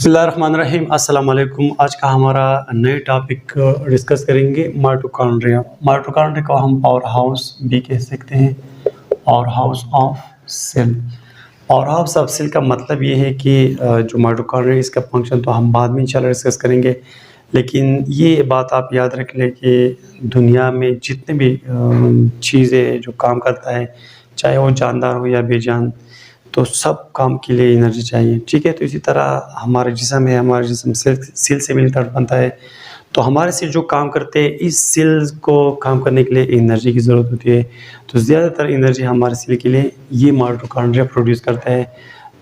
बिस्मिल्लाहिर्रहमानिर्रहीम अस्सलाम वालेकुम। आज का हमारा नए टॉपिक डिस्कस करेंगे माइटोकॉन्ड्रिया। माइटोकॉन्ड्रिया को हम पावर हाउस भी कह सकते हैं, power house of cell. Power house of cell का मतलब ये है कि जो माइटोकॉन्ड्रिया इसका फंक्शन तो हम बाद में इंशाल्लाह डिस्कस करेंगे, लेकिन ये बात आप याद रख लें कि दुनिया में जितने भी चीज़ें जो काम करता है, चाहे वो जानदार हो या बेजान, तो सब काम के लिए एनर्जी चाहिए। ठीक है, तो इसी तरह हमारे जिस्म है, हमारे जिस्म सेल से मिलकर बनता है। तो हमारे सेल जो काम करते हैं, इस सेल को काम करने के लिए एनर्जी की ज़रूरत होती है। तो ज़्यादातर एनर्जी हमारे सेल के लिए ये माइटोकॉन्ड्रिया प्रोड्यूस करता है,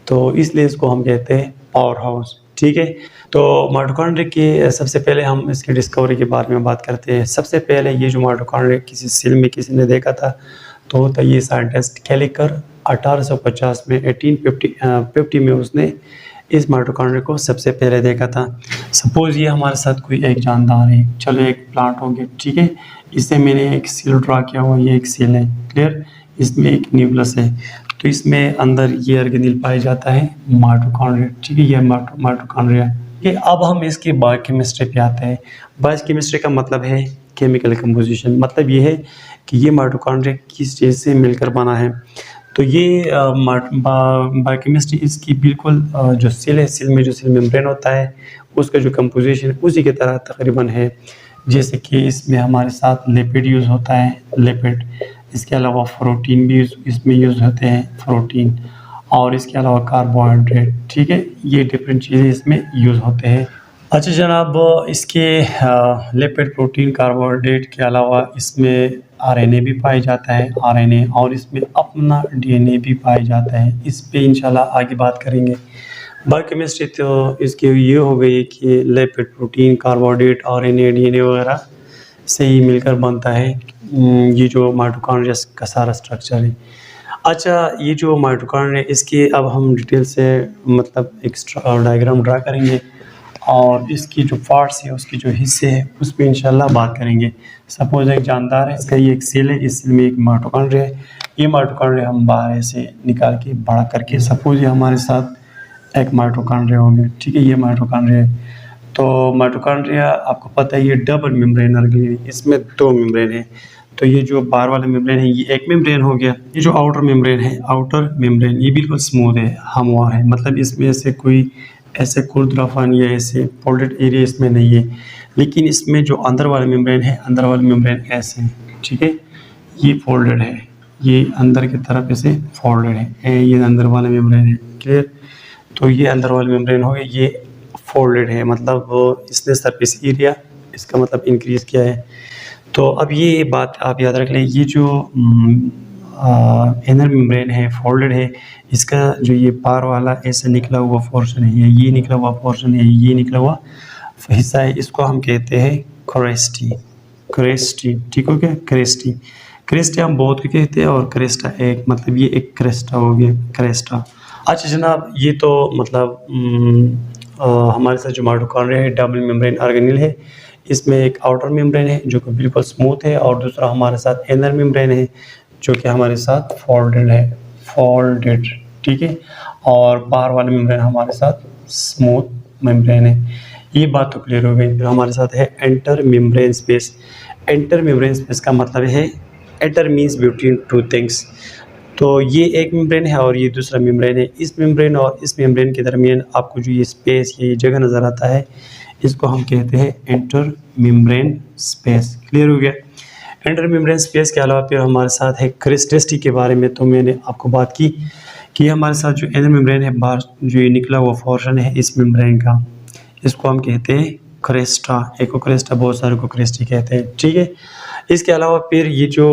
तो इसलिए इसको हम कहते हैं पावर हाउस। ठीक है, तो माइटोकॉन्ड्रिया के सबसे पहले हम इसकी डिस्कवरी के बारे में बात करते हैं। सबसे पहले ये जो माइटोकॉन्ड्रिया किसी सेल में किसी ने देखा था, तो ये साइंटिस्ट कैलिकर 1850 में 1850 में उसने इस माइटोकॉन्ड्रिया को सबसे पहले देखा था। सपोज ये हमारे साथ कोई एक जानदार है, चलो एक प्लांट हो गया। ठीक है, इससे मैंने एक सेल ड्रा किया हुआ, ये एक सेल है, क्लियर। इसमें एक न्यूक्लियस है, तो इसमें अंदर ये ऑर्गेनेल पाया जाता है माइटोकॉन्ड्रिया। ठीक है, ये माइटोकॉन्ड्रिया। अब हम इसकी बायोकेमिस्ट्री पे आते हैं। बायोकेमिस्ट्री का मतलब है केमिकल कंपोजिशन। मतलब ये है कि ये माइटोकॉन्ड्रिया किस चीज़ से मिलकर बना है। तो ये बायोकेमिस्ट्री इसकी बिल्कुल जो सेल है, सेल में जो सेल मेम्ब्रेन होता है, उसका जो कंपोजिशन उसी की तरह तकरीबन है। जैसे कि इसमें हमारे साथ लिपिड यूज़ होता है, लिपिड। इसके अलावा प्रोटीन भी इसमें यूज़ होते हैं, प्रोटीन। और इसके अलावा कार्बोहाइड्रेट। ठीक है, ये डिफरेंट चीज़ें इसमें यूज़ होते हैं। अच्छा जनाब, इसके लिपिड, प्रोटीन, कार्बोहाइड्रेट के अलावा इसमें आरएनए भी पाया जाता है, आरएनए, और इसमें अपना डीएनए भी पाया जाता है। इस पे इंशाल्लाह आगे बात करेंगे। बायोकेमिस्ट्री तो इसकी ये हो गई कि lipid, protein, carbohydrate, RNA, DNA वगैरह से ही मिलकर बनता है ये जो माइटोकॉन्ड्रिया का सारा स्ट्रक्चर है। अच्छा, ये जो माइटोकॉन्ड्रिया इसकी अब हम डिटेल से मतलब एक डायग्राम ड्रा करेंगे, और इसकी जो पार्ट्स है, उसके जो हिस्से हैं, उस पर इंशाल्लाह बात करेंगे। सपोज एक जानदार है, इसका ये एक सेल है, इस सेल में एक माइटोकॉन्ड्रिया है। ये माइटोकॉन्ड्रिया हम बाहर से निकाल के बड़ा करके, सपोज ये हमारे साथ एक माइटोकॉन्ड्रिया हो गया। ठीक है, ये माइटोकॉन्ड्रिया है। तो माइटोकॉन्ड्रिया आपको पता है ये डबल मेम्ब्रेन ऑर्गेनेल है, इसमें 2 मेम्ब्रेन है। तो ये जो बाहर वाला मेम्ब्रेन है, ये एक मेम्ब्रेन हो गया। ये जो आउटर मेम्ब्रेन है, आउटर मेम्ब्रेन, ये बिल्कुल स्मूथ है, हमवार है। मतलब इसमें से कोई ऐसे खुरदराफान या ऐसे फोल्डेड एरिया इसमें नहीं है। लेकिन इसमें जो अंदर वाला मेम्ब्रेन है, अंदर वाला मेम्ब्रेन ऐसे है। ठीक है, ये फोल्डेड है, ये अंदर की तरफ ऐसे फोल्डेड है, ये अंदर वाला मेम्ब्रेन है, क्लियर। तो ये अंदर वाला मेम्ब्रेन हो गया, ये फोल्डेड है, मतलब इसने सरफेस एरिया इसका मतलब इंक्रीज किया है। तो अब ये बात आप याद रख लें, ये जो इनर मेम्ब्रेन है, फोल्डेड है, इसका जो ये बाहर वाला ऐसे निकला हुआ पोर्शन है, ये निकला हुआ पोर्शन है, ये निकला हुआ हिस्सा है, इसको हम कहते हैं क्रेस्टी। क्रेस्टी, ठीक हो गया, क्रेस्टी। क्रेस्टी हम बहुत को कहते हैं, और क्रेस्टा एक, मतलब ये एक क्रेस्टा हो गया, क्रेस्टा। अच्छा जनाब, ये तो मतलब हमारे साथ जो माइटोकॉन्ड्रिया है, डबल मेम्ब्रेन ऑर्गेनेल है। इसमें एक आउटर मेम्ब्रेन है जो कि बिल्कुल स्मूथ है, और दूसरा हमारे साथ इनर मेम्ब्रेन है जो कि हमारे साथ फोल्डेड है, फोल्डेड। ठीक है, और बाहर वाला मेम्ब्रेन हमारे साथ स्मूथ मेम्ब्रेन है। ये बात तो क्लियर हो गई। फिर हमारे साथ है enter membrane space. Enter membrane space का मतलब है एंटर मीन्स बिटवीन 2 थिंग्स। तो ये एक मेम्ब्रेन है और ये दूसरा मेम्ब्रेन है। इस मेम्ब्रेन और इस मेम्ब्रेन के दरमियान आपको जो ये स्पेस, ये जगह नज़र आता है, इसको हम कहते हैं एंटर मेम्ब्रेन स्पेस। क्लियर हो गया। एंटर मेम्ब्रेन स्पेस के अलावा फिर हमारे साथ है क्रेस्टेस्टी के बारे में। तो मैंने आपको बात की कि हमारे साथ जो इनर मेम्ब्रेन है, बाहर जो ये निकला हुआ पोर्शन है इस मेम्ब्रेन का, इसको हम कहते हैं क्रेस्टा। एक को क्रेस्टा, बहुत सारे को क्रेस्टी कहते हैं। ठीक है, इसके अलावा फिर ये जो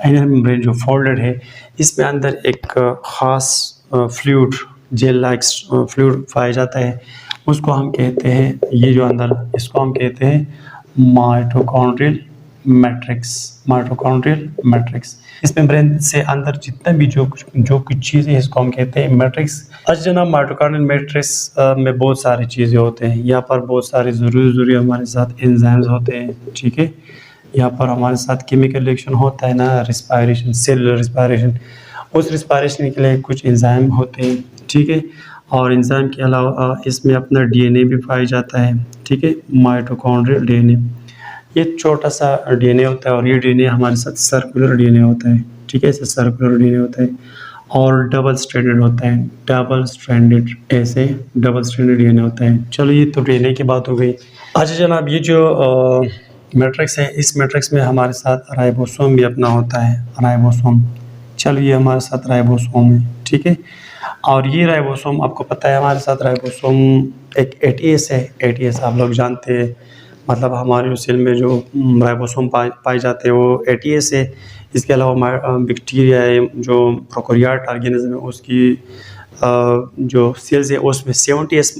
इनर मेम्ब्रेन जो फोल्डेड है, इसमें अंदर एक ख़ास फ्लूइड, जेल लाइक फ्लूइड पाया जाता है, उसको हम कहते हैं, ये जो अंदर, इसको हम कहते हैं माइटोकॉन्ड्रियल मैट्रिक्स। Mitochondrial matrix. इस मेम्ब्रेन से अंदर जितना भी जो कुछ चीज़ें हैं, इसको हम कहते हैं मैट्रिक्स। अच्छा जनाब, माइटोकॉन्ड्रियल मैट्रिक्स में बहुत सारी चीज़ें होते हैं। यहाँ पर बहुत सारे ज़रूरी हमारे साथ एंजाइम्स होते हैं। ठीक है, यहाँ पर हमारे साथ केमिकल रिएक्शन होता है ना, रिस्पायरेशन, सेलुलर रिस्पायरेशन। उस रिस्पायरेशन के लिए कुछ एंजाइम होते हैं। ठीक है, और एंजाइम के अलावा इसमें अपना डीएनए भी पाया जाता है, ठीक है, माइटोकॉन्ड्रियल डीएनए। ये छोटा सा डीएनए होता है और ये डीएनए हमारे साथ सर्कुलर डीएनए होता है, ठीक है, ऐसे सर्कुलर डीएनए होता है और डबल स्ट्रैंडेड होता है, डबल स्ट्रैंडेड, ऐसे डबल स्ट्रैंडेड डीएनए होता है। चलो ये तो डीएनए की बात हो गई। अच्छा जनाब, ये जो मैट्रिक्स है, इस मैट्रिक्स में हमारे साथ राइबोसोम भी अपना होता है, राइबोसोम। चलो ये हमारे साथ राइबोसोम है, ठीक है। और ये राइबोसोम आपको पता है, हमारे साथ राइबोसोम एक एटीएस है। एटीएस आप लोग जानते हैं, मतलब हमारे सेल में जो राइबोसोम पाए जाते हैं वो एटीएस है। इसके अलावा बैक्टीरिया है, जो प्रोकैरियोट ऑर्गेनिज्म है, उसकी जो सेल्स है उसमें 70s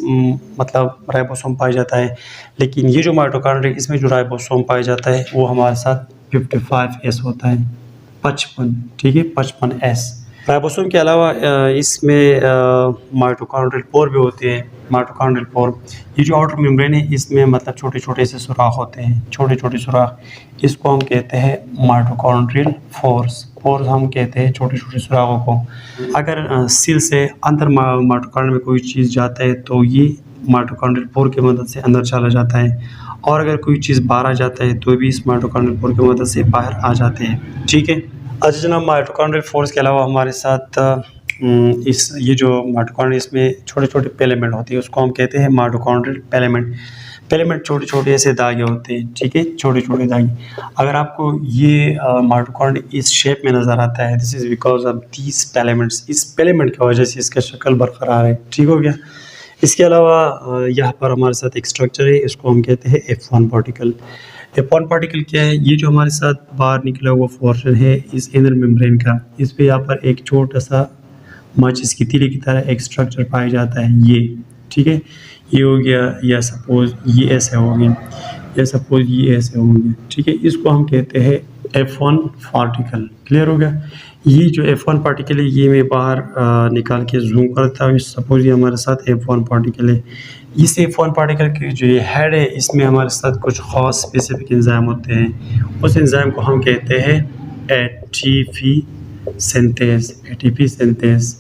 मतलब राइबोसोम पाया जाता है। लेकिन ये जो माइटोकॉन्ड्रिया, इसमें जो राइबोसोम पाया जाता है वो हमारे साथ 55S होता है, 55, ठीक है, 55S। राइबोसोम के अलावा इसमें माइटोकॉन्ड्रियल पोर भी होते हैं। माइटोकॉन्ड्रियल पोर, ये जो आउटर मेम्ब्रेन है, इसमें मतलब छोटे छोटे से सुराख होते हैं, छोटे छोटे सुराख, इसको हम कहते हैं माइटोकॉन्ड्रियल पोर्स। पोर्स हम कहते हैं छोटे छोटे सुराखों को। अगर सेल से अंदर माइटोकॉन्ड्रिया में कोई चीज़ जाता है तो ये माइटोकॉन्ड्रियल पोर की मदद से अंदर चला जाता है, और अगर कोई चीज़ बाहर आ जाता है तो भी इस माइटोकॉन्ड्रियल पोर की मदद से बाहर आ जाते हैं, ठीक है। अच्छा जनाब, माइटोकॉन्ड्रियल फोर्स के अलावा हमारे साथ ये जो माइटोकॉन्ड्रिया, इसमें छोटे छोटे फिलामेंट होते हैं, उसको हम कहते हैं माइटोकॉन्ड्रियल फिलामेंट। फिलामेंट छोटे छोटे ऐसे धागे होते हैं, ठीक है, छोटे छोटे धागे। अगर आपको ये माइटोकॉन्ड्रिया इस शेप में नज़र आता है, this is because of these filaments. इस फिलामेंट की वजह से इसका शक्ल बरकरार है, ठीक हो गया। इसके अलावा यहाँ पर हमारे साथ एक स्ट्रक्चर है, इसको हम कहते हैं F1 पार्टिकल। F1 पार्टिकल क्या है? ये जो हमारे साथ बाहर निकला हुआ पोर्शन है इस इनर मेम्ब्रेन का, इस पे यहाँ पर एक छोटा सा माचिस की तीली की तरह एक स्ट्रक्चर पाया जाता है, ये, ठीक है। ये हो गया, या सपोज ये ऐसे हो गया, या सपोज ये ऐसे हो गया, ठीक है। इसको हम कहते हैं F1 पार्टिकल। क्लियर हो गया। ये जो F1 पार्टिकल है, ये मैं बाहर निकाल के जूम करता हूँ। सपोज ये हमारे साथ F1 पार्टिकल है। इस F1 पार्टिकल की जो ये हेड है, इसमें हमारे साथ कुछ खास स्पेसिफिक एंजाइम होते हैं। उस एंजाइम को हम कहते हैं एटीपी सिंथेज। एटीपी सिंथेज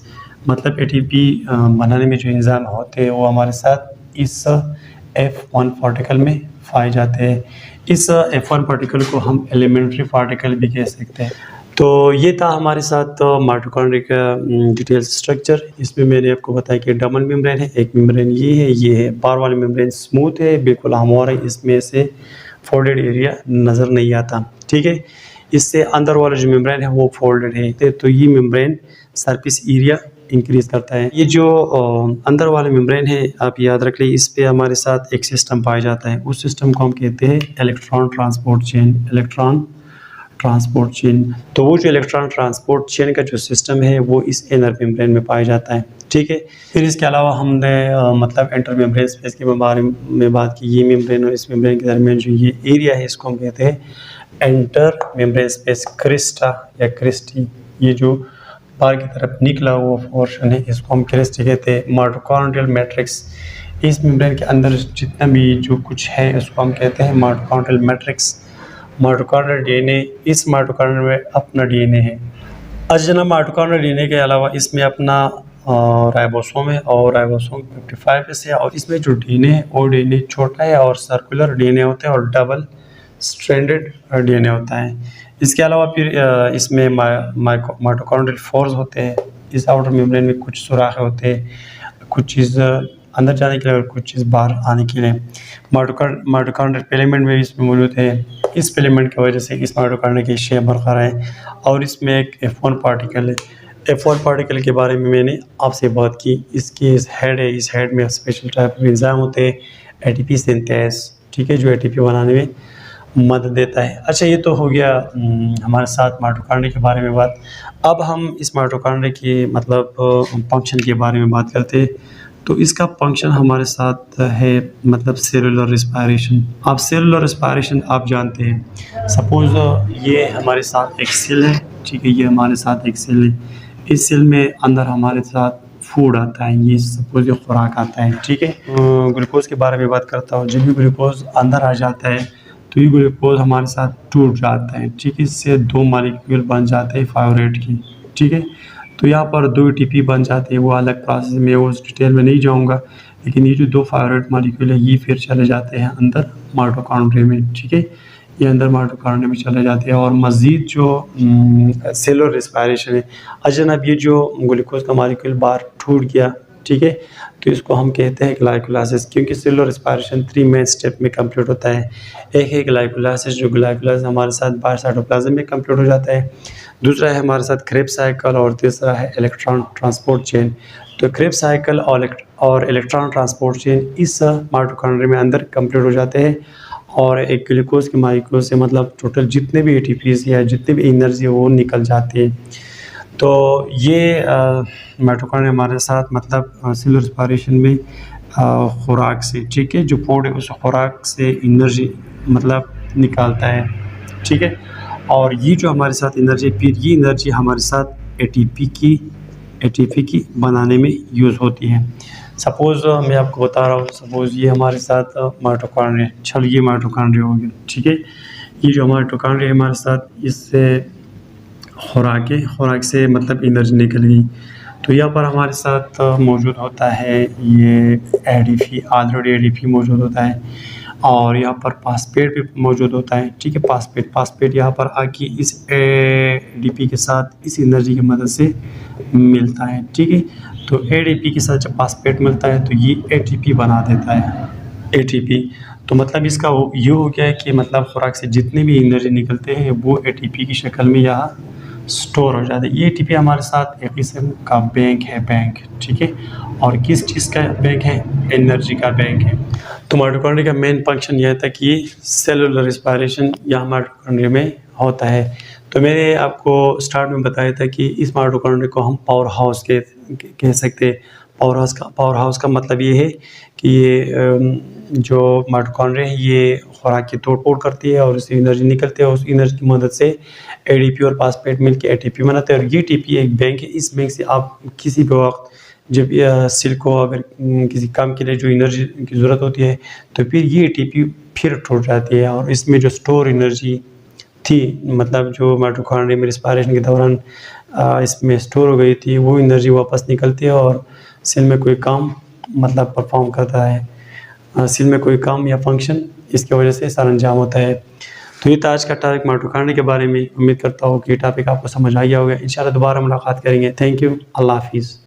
मतलब एटीपी बनाने में जो एंजाइम होते हैं वो हमारे साथ इस F1 पार्टिकल में पाए जाते हैं। इस F1 पार्टिकल को हम एलिमेंट्री पार्टिकल भी कह सकते हैं। तो ये था हमारे साथ माइटोकॉन्ड्रिया का डिटेल स्ट्रक्चर। इसमें मैंने आपको बताया कि डबल मेम्ब्रेन है, एक मेम्ब्रेन ये है, बाहर वाली मेम्ब्रेन स्मूथ है, बिल्कुल हमवार है, इसमें से फोल्डेड एरिया नज़र नहीं आता, ठीक है। इससे अंदर वाला जो मेम्ब्रेन है वो फोल्डेड है, तो ये मेम्ब्रेन सरफेस एरिया इंक्रीज करता है। ये जो अंदर वाले मेम्ब्रेन है, आप याद रख लीजिए, इस पे हमारे साथ एक सिस्टम पाया जाता है। उस सिस्टम को हम कहते हैं electron transport chain. Electron transport chain, तो वो जो इलेक्ट्रॉन ट्रांसपोर्ट चेन का जो सिस्टम है वो इस इनर मेम्ब्रेन में पाया जाता है, ठीक है। फिर इसके अलावा हमने मतलब इंटर मेम्ब्रेन स्पेस के बारे में बात की। ये मेम्ब्रेन और इस मेम्ब्रेन के दरमियान जो ये एरिया है, इसको हम कहते हैं इंटर मेम्ब्रेन स्पेस, क्रिस्टा या क्रिस्टी। ये जो बाहर की तरफ निकला हुआ पोर्शन है, इसको हम क्रिस्टी कहते हैं। माइटोकॉन्ड्रियल मैट्रिक्स, इस मेम्ब्रेन के अंदर जितना भी जो कुछ है उसको हम कहते हैं माइटोकॉन्ड्रियल मैट्रिक्स। माइटोकॉन्ड्रियल डीएनए, इस माइटोकॉन्ड्रिया में अपना डीएनए है। अच्छा जनाब, माइटोकॉन्ड्रियल डीएनए के अलावा इसमें अपना राइबोसोम है, और राइबोसोम 55 है, और इसमें जो डीएनए है वो डीएनए छोटा है और सर्कुलर डीएनए होता है और डबल स्ट्रैंडेड डीएनए होता है। इसके अलावा फिर इसमें माइटोकॉन्ड्रियल फोर्स होते हैं। इस आउटर मेम्ब्रेन में कुछ सुराख होते हैं, कुछ चीज़ अंदर जाने के लिए और कुछ चीज़ बाहर आने के लिए। माइटोकॉन्ड्रियल फिलामेंट भी इसमें मौजूद है। इस फिलामेंट की वजह से इस माइटोकॉन्ड्रिया की शेप बरकरार है। और इसमें एक F1 पार्टिकल है। F1 पार्टिकल के बारे में मैंने आपसे बात की। इसकी इस हेड है, इस हेड में स्पेशल टाइप ऑफ एंजाइम होते हैं, एटीपी सिंथेज, ठीक है, जो एटीपी बनाने में मदद देता है। अच्छा, ये तो हो गया हमारे साथ माइटोकॉन्ड्रिया के बारे में बात। अब हम इस माइटोकॉन्ड्रिया की मतलब फंक्शन के बारे में बात करते हैं। तो इसका फंक्शन हमारे साथ है मतलब सेलुलर रेस्पिरेशन। आप सेलुलर रेस्पिरेशन आप जानते हैं। सपोज ये हमारे साथ एक सेल है, ठीक है, ये हमारे साथ एक सेल है। इस सेल में अंदर हमारे साथ फूड आता है, ये सपोज ये खुराक आता है, ठीक है। ग्लूकोज के बारे में बात करता हूँ। जब भी ग्लूकोज अंदर आ जाता है तो ये ग्लूकोज हमारे साथ टूट जाता है, ठीक है। इससे दो मॉलिक्यूल बन जाते हैं फास्फेट की, ठीक है। तो यहाँ पर 2 एटीपी बन जाते हैं, वो अलग प्रोसेस में, उस डिटेल में नहीं जाऊँगा। लेकिन ये जो 2 फेवरेट मॉलिक्यूल है ये फिर चले जाते हैं अंदर माइटोकॉन्ड्रिया में, ठीक है। ये अंदर माइटोकॉन्ड्रिया में चले जाते हैं और मज़ीद जो सेलुलर रेस्पिरेशन है। अच्छा जनाब, ये जो ग्लूकोज का मॉलिक्यूल बाहर टूट गया, ठीक है, तो इसको हम कहते हैं ग्लाइकोलाइसिस, क्योंकि सेलुलर रेस्पिरेशन 3 मेन स्टेप में कंप्लीट होता है। एक है ग्लाइकोलाइसिस, जो ग्लाइकोलाइसिस हमारे साथ बाहर साइटोप्लाज्म में कंप्लीट हो जाता है। दूसरा है हमारे साथ क्रेब्स साइकिल और तीसरा है इलेक्ट्रॉन ट्रांसपोर्ट चेन। तो क्रेब्स साइकिल और इलेक्ट्रॉन ट्रांसपोर्ट चेन इस माइटोकॉन्ड्रिया में अंदर कंप्लीट हो जाते हैं और एक ग्लूकोज के मॉलिक्यूल से मतलब टोटल जितने भी एटीपीज या जितने भी एनर्जी है वो निकल जाती है। तो ये माइटोकॉन्ड्रिया हमारे साथ मतलब सेलुलर रेस्पिरेशन में खुराक से, ठीक है, जो फूड है उस खुराक से एनर्जी मतलब निकालता है, ठीक है। और ये जो हमारे साथ एनर्जी, फिर ये एनर्जी हमारे साथ एटीपी की बनाने में यूज़ होती है। सपोज़ मैं आपको बता रहा हूँ, सपोज़ ये हमारे साथ माइटोकॉन्ड्रिया, चलो ये माइटोकॉन्ड्रिया हो गया, ठीक है। ये जो माइटोकॉन्ड्रिया हमारे साथ, इससे खुराक से मतलब एनर्जी निकल गई। तो यहाँ पर हमारे साथ मौजूद होता है ये एडीपी, ऑलरेडी एडीपी मौजूद होता है और यहाँ पर फास्फेट भी मौजूद होता है, ठीक है। फास्फेट यहाँ पर आके इस एडीपी के साथ इस एनर्जी की मदद से मिलता है, ठीक है। तो एडीपी के साथ जब फास्फेट मिलता है तो ये एटीपी बना देता है, एटीपी। तो मतलब इसका ये हो गया है कि मतलब खुराक से जितने भी एनर्जी निकलते हैं वो एटीपी की शक्ल में यहाँ स्टोर हो जाता है। ये एटीपी हमारे साथ एक किस्म का बैंक है, ठीक है। और किस चीज़ का बैंक है? एनर्जी का बैंक है। तो माइटोकॉन्ड्रिया का मेन फंक्शन यह था कि सेलुलर रेस्पिरेशन यहाँ माइटोकॉन्ड्रिया में होता है। तो मैंने आपको स्टार्ट में बताया था कि इस माइटोकॉन्ड्रिया को हम पावर हाउस कह सकते हैं। पावर हाउस का मतलब ये है कि ये जो माइटोकॉन्ड्रिया है ये खुराक की तोड़ फोड़ करती है और उससे एनर्जी निकलती है और उस एनर्जी की मदद से एडीपी और फास्फेट मिलकर एटीपी बनाते हैं। और ये एटीपी एक बैंक है, इस बैंक से आप किसी भी वक्त जब सेल को अगर किसी काम के लिए जो एनर्जी की ज़रूरत होती है तो फिर ये एटीपी फिर टूट जाती है और इसमें जो स्टोर एनर्जी थी, मतलब जो माइटोकॉन्ड्रिया में रेस्पिरेशन के दौरान इसमें स्टोर हो गई थी, वो एनर्जी वापस निकलती है और सेल में कोई काम मतलब परफॉर्म करता है। सेल में कोई काम या फंक्शन इसकी वजह से सरअंजाम होता है। तो ये था आज का टॉपिक माइटोकॉन्ड्रिया के बारे में। उम्मीद करता हूँ कि ये टॉपिक आपको समझ आ गया होगा। इंशाल्लाह दोबारा मुलाकात करेंगे। Thank you. अल्लाह हाफिज़।